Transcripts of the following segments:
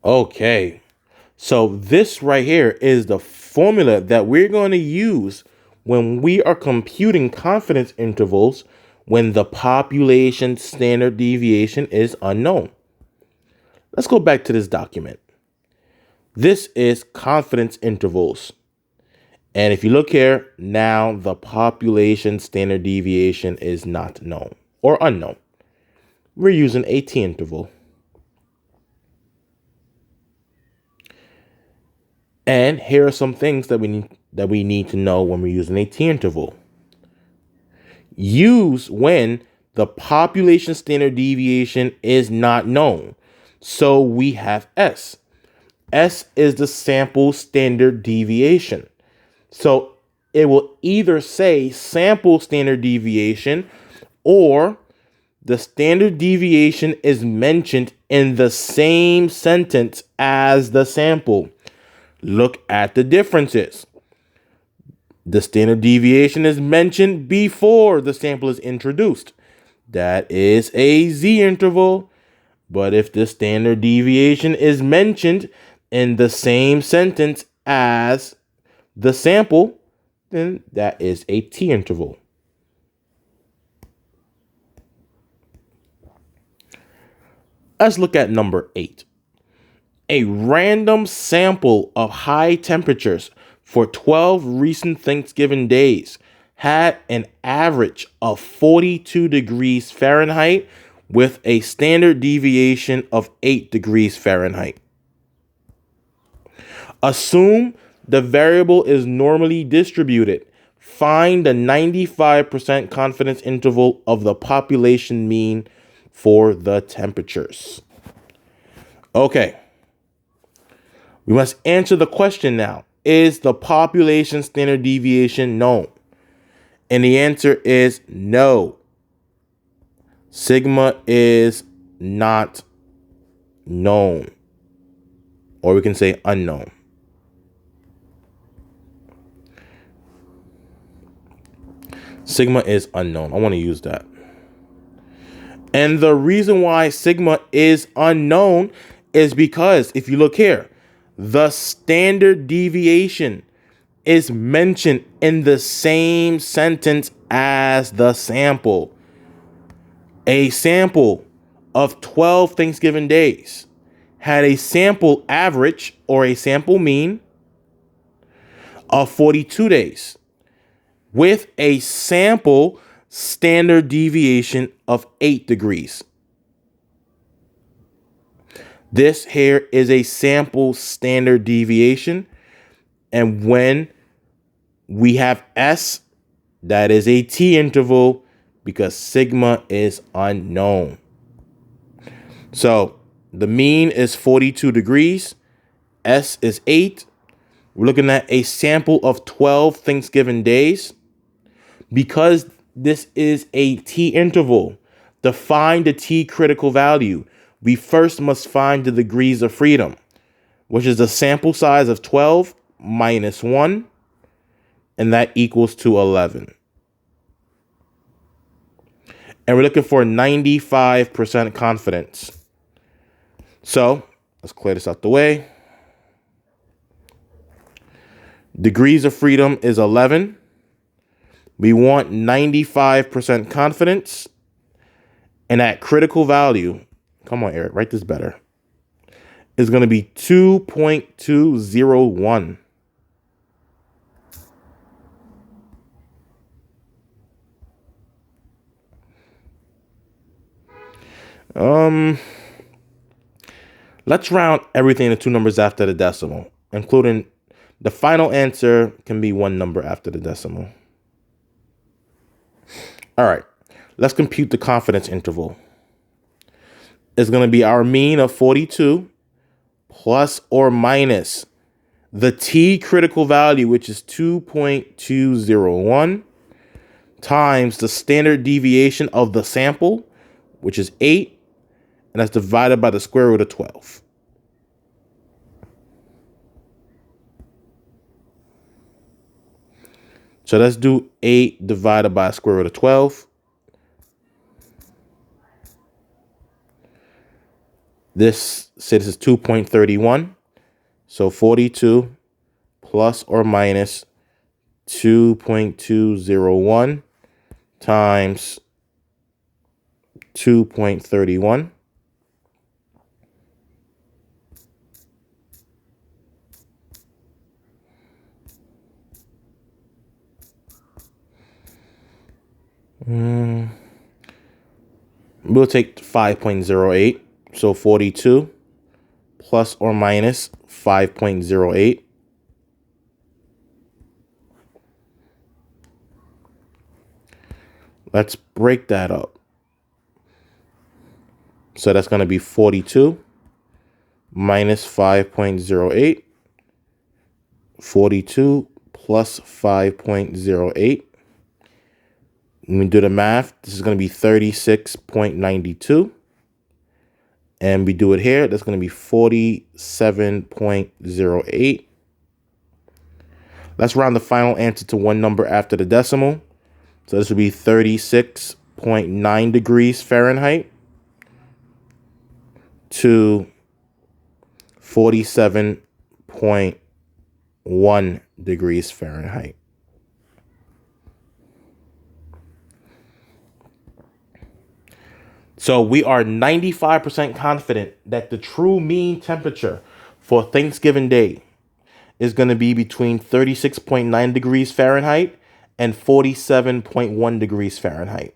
Okay. So this right here is the formula that we're going to use when we are computing confidence intervals when the population standard deviation is unknown. Let's go back to this document. This is confidence intervals. And if you look here, now the population standard deviation is not known or unknown. We're using a t-interval. And here are some things that we need to know when we're using a t-interval. Use when the population standard deviation is not known. So we have S. S is the sample standard deviation. So it will either say sample standard deviation or the standard deviation is mentioned in the same sentence as the sample. Look at the differences. The standard deviation is mentioned before the sample is introduced. That is a z-interval. But if the standard deviation is mentioned in the same sentence as the sample, then that is a t-interval. Let's look at number 8. A random sample of high temperatures for 12 recent Thanksgiving days had an average of 42 degrees Fahrenheit with a standard deviation of 8 degrees Fahrenheit. Assume the variable is normally distributed. Find the 95% confidence interval of the population mean for the temperatures. Okay. We must answer the question now. Is the population standard deviation known? And the answer is no. Sigma is not known. Or we can say unknown. Sigma is unknown. I want to use that. And the reason why sigma is unknown is because if you look here, the standard deviation is mentioned in the same sentence as the sample. A sample of 12 Thanksgiving days had a sample average or a sample mean of 42 days with a sample standard deviation of 8 degrees. This here is a sample standard deviation. And when we have S, that is a t-interval because sigma is unknown. So the mean is 42 degrees. S is 8. We're looking at a sample of 12 Thanksgiving days. Because this is a t-interval, to find the t critical value, we first must find the degrees of freedom, which is the sample size of 12 minus 1, and that equals to 11. And we're looking for 95% confidence. So let's clear this out the way. Degrees of freedom is 11. We want 95% confidence. And that critical value, come on, Eric, write this better, is going to be 2.201. Let's round everything to two numbers after the decimal, including the final answer can be one number after the decimal. All right, let's compute the confidence interval. It's going to be our mean of 42 plus or minus the t critical value, which is 2.201, times the standard deviation of the sample, which is 8, and that's divided by the square root of 12. So let's do 8 divided by square root of 12. This is 2.31. So 42 plus or minus 2.201 times 2.31. We'll take 5.08. So 42 plus or minus 5.08. Let's break that up. So that's going to be 42 minus 5.08. 42 plus 5.08. When we do the math, this is going to be 36.92. And we do it here, that's going to be 47.08. Let's round the final answer to one number after the decimal. So this would be 36.9 degrees Fahrenheit to 47.1 degrees Fahrenheit. So we are 95% confident that the true mean temperature for Thanksgiving Day is going to be between 36.9 degrees Fahrenheit and 47.1 degrees Fahrenheit.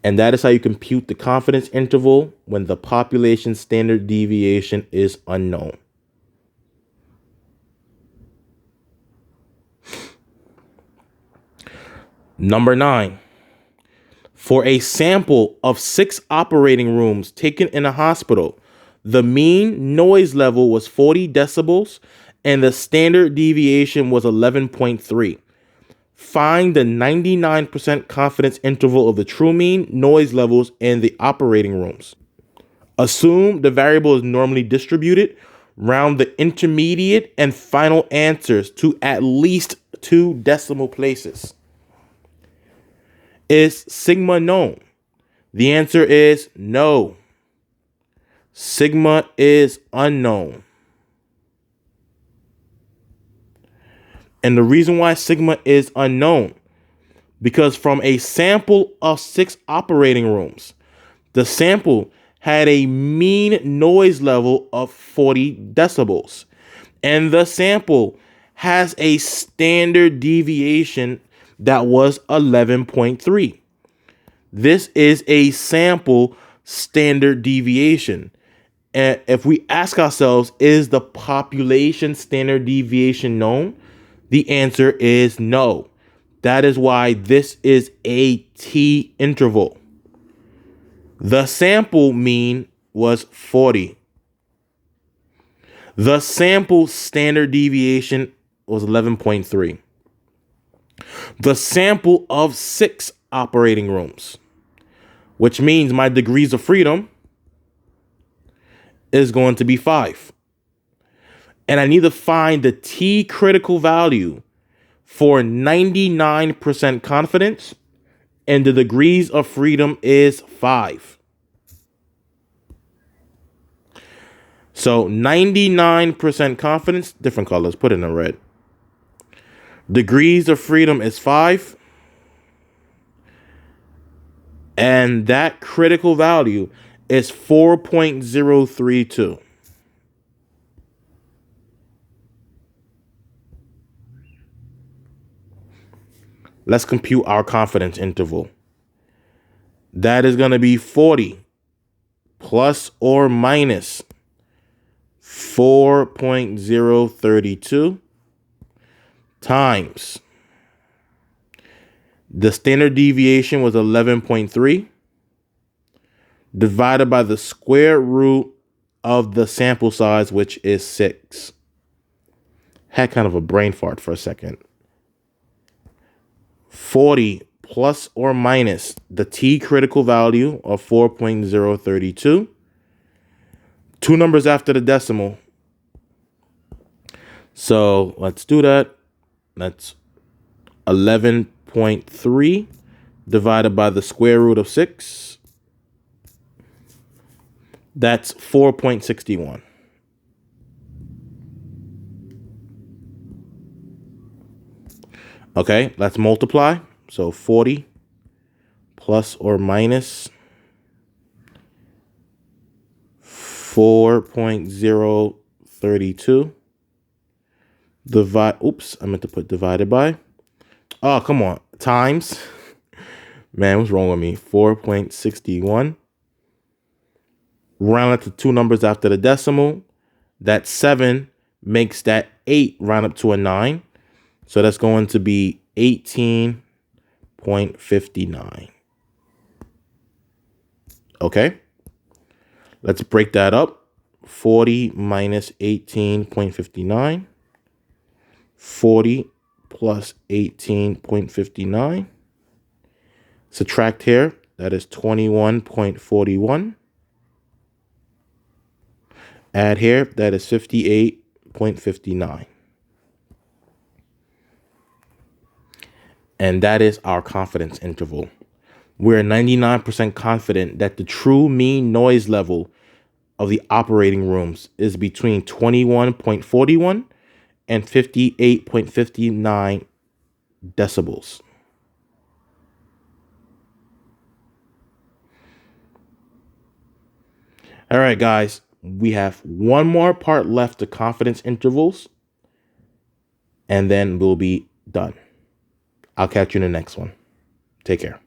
And that is how you compute the confidence interval when the population standard deviation is unknown. Number 9. For a sample of 6 operating rooms taken in a hospital, the mean noise level was 40 decibels and the standard deviation was 11.3. Find the 99% confidence interval of the true mean noise levels in the operating rooms. Assume the variable is normally distributed. Round the intermediate and final answers to at least 2 decimal places. Is sigma known? The answer is no. Sigma is unknown. And the reason why sigma is unknown, because from a sample of 6 operating rooms, the sample had a mean noise level of 40 decibels. And the sample has a standard deviation that was 11.3. This is a sample standard deviation. And if we ask ourselves, is the population standard deviation known? The answer is no. That is why this is a T interval. The sample mean was 40. The sample standard deviation was 11.3. The sample of 6 operating rooms, which means my degrees of freedom is going to be 5. And I need to find the T critical value for 99% confidence, and the degrees of freedom is 5. So 99% confidence, different colors, put it in red. Degrees of freedom is 5. And that critical value is 4.032. Let's compute our confidence interval. That is going to be 40 plus or minus 4.032 times the standard deviation was 11.3 divided by the square root of the sample size, which is 6. Had kind of a brain fart for a second. 40 plus or minus the T critical value of 4.032. 2 numbers after the decimal. So let's do that. That's 11.3 divided by the square root of 6. That's 4.61. Okay, let's multiply. So 40 plus or minus 4.032. Divide, oops, I meant to put divided by. Oh, come on. Times. Man, what's wrong with me? 4.61. Round up to two numbers after the decimal. That 7 makes that 8 round up to a 9. So that's going to be 18.59. Okay. Let's break that up. 40 minus 18.59. 40 plus 18.59. Subtract here. That is 21.41. Add here. That is 58.59. And that is our confidence interval. We're 99% confident that the true mean noise level of the operating rooms is between 21.41 and 58.59 decibels. All right, guys, we have one more part left to confidence intervals, and then we'll be done. I'll catch you in the next one. Take care.